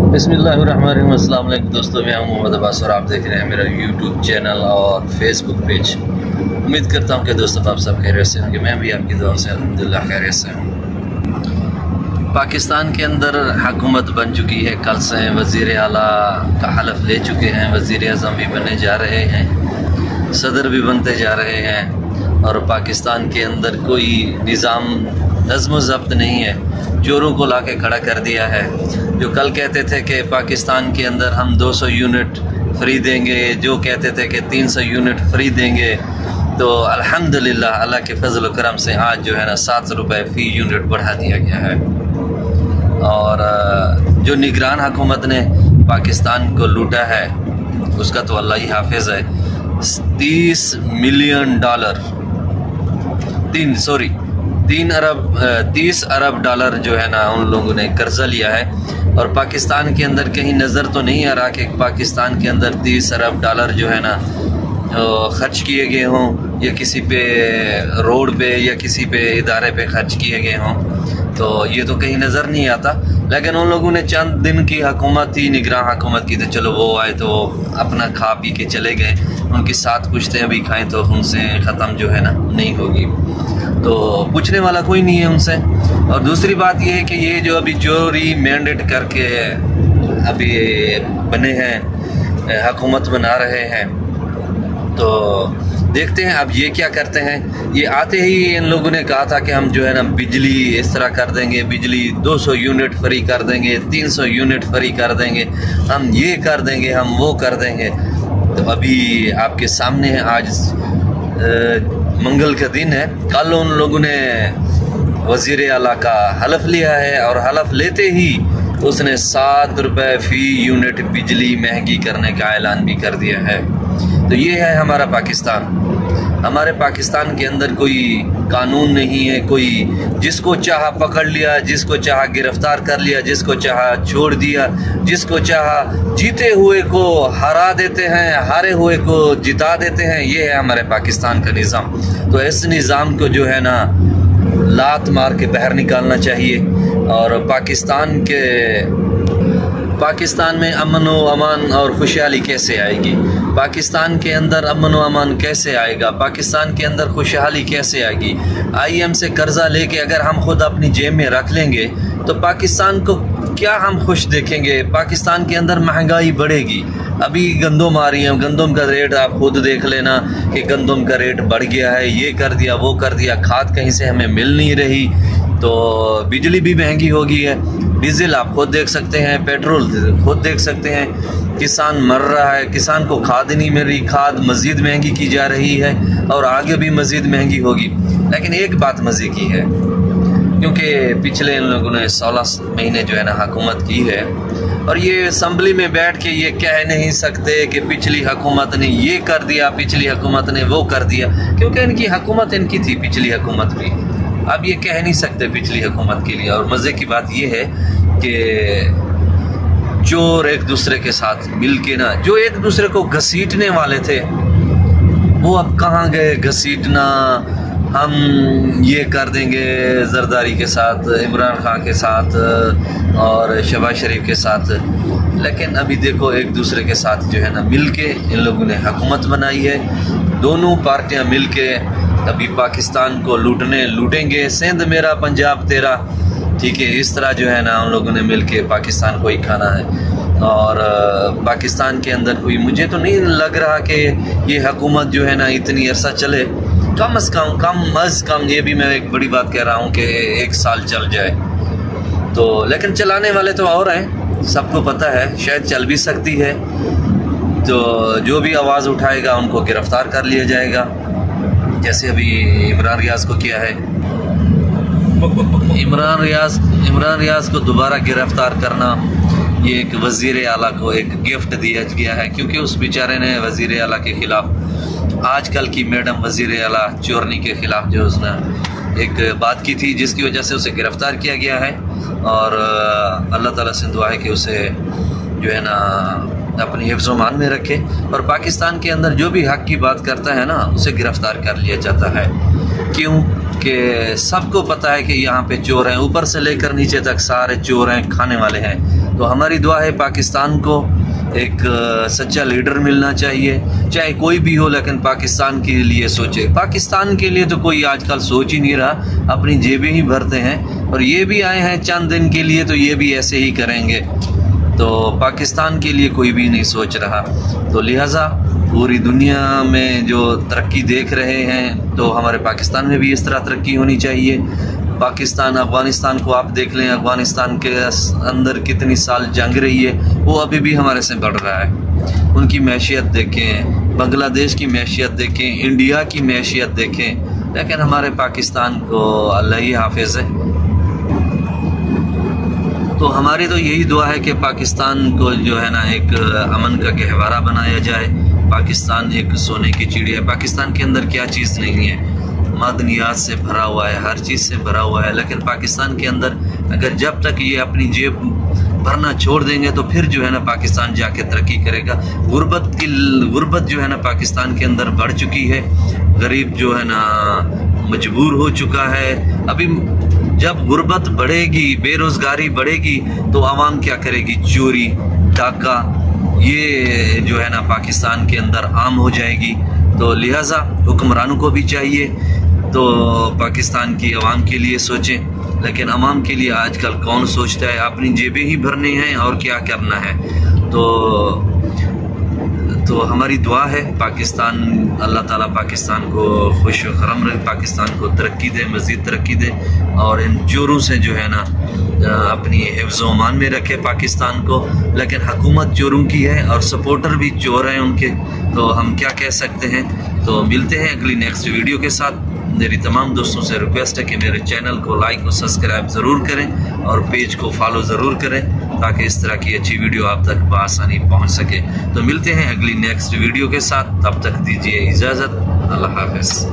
बिस्मिल्लाहिर्रहमानिर्रहीम। अस्सलाम वालेकुम दोस्तों, मैं हूं मोहम्मद अब्बास और आप देख रहे हैं मेरा यूट्यूब चैनल और फेसबुक पेज। उम्मीद करता हूं कि दोस्तों आप सब खैरियत से होंगे। मैं भी आपकी दुआ से अल्हम्दुलिल्लाह खैरियत से हूं। पाकिस्तान के अंदर हुकूमत बन चुकी है। कल से वज़ीर आला का हलफ ले चुके हैं, वज़ीर आज़म भी बने जा रहे हैं, सदर भी बनते जा रहे हैं और पाकिस्तान के अंदर कोई निज़ाम नज़्म व ज़ब्त नहीं है। चोरों को ला के खड़ा कर दिया है। जो कल कहते थे कि पाकिस्तान के अंदर हम 200 यूनिट फ्री देंगे, जो कहते थे कि 300 यूनिट फ्री देंगे, तो अल्हम्दुलिल्लाह अल्लाह के फजल व करम से आज जो है ना 7 रुपये फ़ी यूनिट बढ़ा दिया गया है। और जो निगरान हुकूमत ने पाकिस्तान को लूटा है उसका तो अल्लाह ही हाफिज़ है। 30 अरब डॉलर जो है ना उन लोगों ने कर्जा लिया है। और पाकिस्तान के अंदर कहीं नज़र तो नहीं आ रहा कि पाकिस्तान के अंदर 30 अरब डॉलर जो है ना खर्च किए गए हों, या किसी पे रोड पे या किसी पे इदारे पे खर्च किए गए हों, तो ये तो कहीं नज़र नहीं आता। लेकिन उन लोगों ने चंद दिन की हुकूमत थी, निगरान हुकूमत की, तो चलो वो आए तो अपना खा पी के चले गए। उनकी साथ पूछते अभी खाएं तो उनसे ख़त्म जो है ना नहीं होगी, तो पूछने वाला कोई नहीं है उनसे। और दूसरी बात ये है कि ये जो अभी चोरी मैंडेट करके अभी बने हैं, हुकूमत बना रहे हैं, तो देखते हैं अब ये क्या करते हैं। ये आते ही इन लोगों ने कहा था कि हम जो है ना बिजली इस तरह कर देंगे, बिजली 200 यूनिट फ्री कर देंगे, 300 यूनिट फ्री कर देंगे, हम ये कर देंगे, हम वो कर देंगे। तो अभी आपके सामने है, आज मंगल का दिन है। कल उन लोगों ने वज़ीर आला का हलफ लिया है और हलफ लेते ही उसने 7 रुपये फ़ी यूनिट बिजली महंगी करने का ऐलान भी कर दिया है। तो ये है हमारा पाकिस्तान। हमारे पाकिस्तान के अंदर कोई कानून नहीं है, कोई जिसको चाहा पकड़ लिया, जिसको चाहा गिरफ्तार कर लिया, जिसको चाहा छोड़ दिया, जिसको चाहा जीते हुए को हरा देते हैं, हारे हुए को जिता देते हैं। ये है हमारे पाकिस्तान का निज़ाम। तो इस निज़ाम को जो है ना लात मार के बाहर निकालना चाहिए। और पाकिस्तान में अमन व अमान और खुशहाली कैसे आएगी? पाकिस्तान के अंदर अमन व अमान कैसे आएगा? पाकिस्तान के अंदर खुशहाली कैसे आएगी? IM से कर्जा लेके अगर हम खुद अपनी जेब में रख लेंगे तो पाकिस्तान को क्या हम खुश देखेंगे? पाकिस्तान के अंदर महंगाई बढ़ेगी। अभी गंदम आ रही है, गंदम का रेट आप खुद देख लेना कि गंदम का रेट बढ़ गया है, ये कर दिया, वो कर दिया, खाद कहीं से हमें मिल नहीं रही, तो बिजली भी महंगी हो गई है, डीजल आप खुद देख सकते हैं, पेट्रोल खुद देख सकते हैं, किसान मर रहा है, किसान को खाद नहीं मिल रही, खाद मज़ीद महंगी की जा रही है और आगे भी मज़ीद महंगी होगी। लेकिन एक बात मज़े की है, क्योंकि पिछले इन लोगों ने 16 महीने जो है ना हुकूमत की है और ये असम्बली में बैठ के ये कह नहीं सकते कि पिछली हुकूमत ने ये कर दिया, पिछली हुकूमत ने वो कर दिया, क्योंकि इनकी हुकूमत इनकी थी, पिछली हुकूमत भी। अब ये कह नहीं सकते पिछली हुकूमत के लिए। और मज़े की बात ये है कि चोर एक दूसरे के साथ मिल के ना, जो एक दूसरे को घसीटने वाले थे वो अब कहाँ गए घसीटना? हम ये कर देंगे जरदारी के साथ, इमरान खान के साथ और शहबाज शरीफ के साथ। लेकिन अभी देखो एक दूसरे के साथ जो है ना मिल के इन लोगों ने हुकूमत बनाई है। दोनों पार्टियां मिल के अभी पाकिस्तान को लूटेंगे। सिंध मेरा पंजाब तेरा, ठीक है, इस तरह जो है ना उन लोगों ने मिल के पाकिस्तान को ही खाना है। और पाकिस्तान के अंदर कोई, मुझे तो नहीं लग रहा कि ये हुकूमत जो है ना इतनी अरसा चले। कम अज़ कम ये भी मैं एक बड़ी बात कह रहा हूँ कि 1 साल चल जाए तो। लेकिन चलाने वाले तो और हैं, सबको पता है, शायद चल भी सकती है। तो जो भी आवाज़ उठाएगा उनको गिरफ़्तार कर लिया जाएगा, जैसे अभी इमरान रियाज को किया है। इमरान रियाज को दोबारा गिरफ़्तार करना, ये एक वज़ीर आला को एक गिफ्ट दिया गया है, क्योंकि उस बेचारे ने वज़ीर आला के ख़िलाफ़, आजकल की मैडम वज़ीर आला चोरनी के ख़िलाफ़ जो उसने एक बात की थी, जिसकी वजह से उसे गिरफ़्तार किया गया है। और अल्लाह ताला से दुआ है कि उसे जो है ना अपनी हिफ्ज़-ओ-मान में रखे। और पाकिस्तान के अंदर जो भी हक़ की बात करता है ना उसे गिरफ़्तार कर लिया जाता है। क्यों? कि सबको पता है कि यहाँ पे चोर हैं, ऊपर से लेकर नीचे तक सारे चोर हैं, खाने वाले हैं। تو ہماری دعا ہے پاکستان کو ایک سچا لیڈر ملنا چاہیے، چاہے کوئی بھی ہو، لیکن پاکستان کے لیے سوچے۔ پاکستان کے لیے تو کوئی آج کل سوچ ہی نہیں رہا، اپنی جیبیں ہی بھرتے ہیں، اور یہ بھی آئے ہیں چند دن کے لیے تو یہ بھی ایسے ہی کریں گے، تو پاکستان کے لیے کوئی بھی نہیں سوچ رہا۔ تو لہٰذا پوری دنیا میں جو ترقی دیکھ رہے ہیں تو ہمارے پاکستان میں بھی اس طرح ترقی ہونی چاہیے۔ پاکستان افغانستان کو آپ دیکھ لیں، افغانستان کے اندر کتنی سال جنگ رہی ہے، وہ ابھی بھی ہمارے سے بڑھ رہا ہے۔ ان کی معیشت دیکھیں، بنگلہ دیش کی معیشت دیکھیں، انڈیا کی معیشت دیکھیں، لیکن ہمارے پاکستان کو اللہ ہی حافظ ہے۔ تو ہماری تو یہی دعا ہے کہ پاکستان کو جو ہے نا ایک امن کا گہوارہ بنایا جائے۔ پاکستان ایک سونے کی چڑیا ہے۔ پاکستان کے اندر کیا چیز نہیں ہے، معدنیات سے بھرا ہوا ہے، ہر چیز سے بھرا ہوا ہے، لیکن پاکستان کے اندر اگر جب تک یہ اپنی جیب بھرنا چھوڑ دیں گے تو پھر جو ہے نا پاکستان جا کے ترقی کرے گا۔ غربت جو ہے نا پاکستان کے اندر بڑھ چکی ہے، غریب جو ہے نا مجبور ہو چکا ہے۔ ابھی جب غربت بڑھے گی، بے روزگاری بڑھے گی تو عوام کیا کرے گی؟ چوری، ڈاکہ، یہ جو ہے نا پاکستان کے اندر عام ہو جائے گی۔ تو لہٰذا حکمرانوں کو بھی چاہیے تو پاکستان کی عوام کے لیے سوچیں، لیکن عوام کے لیے آج کل کون سوچتا ہے؟ اپنی جیبیں ہی بھرنی ہیں اور کیا کرنا ہے۔ تو ہماری دعا ہے پاکستان، اللہ تعالیٰ پاکستان کو خوش و خرم رکھے، پاکستان کو ترقی دے، مزید ترقی دے، اور ان چوروں سے جو ہے نا اپنی حفظ و امان میں رکھے پاکستان کو۔ لیکن حکومت چوروں کی ہے اور سپورٹر بھی چور ہیں ان کے، تو ہم کیا کہہ سکتے ہیں؟ تو ملتے ہیں اگلی نیکسٹ ویڈیو کے ساتھ۔ میری تمام دوستوں سے ریکویسٹ ہے کہ میرے چینل کو لائک اور سبسکرائب ضرور کریں اور پیج کو فالو ضرور کریں تاکہ اس طرح کی اچھی ویڈیو آپ تک بآسانی پہنچ سکے۔ تو ملتے ہیں اگلی نیکسٹ ویڈیو کے ساتھ، تب تک دیجیے اجازت، اللہ حافظ۔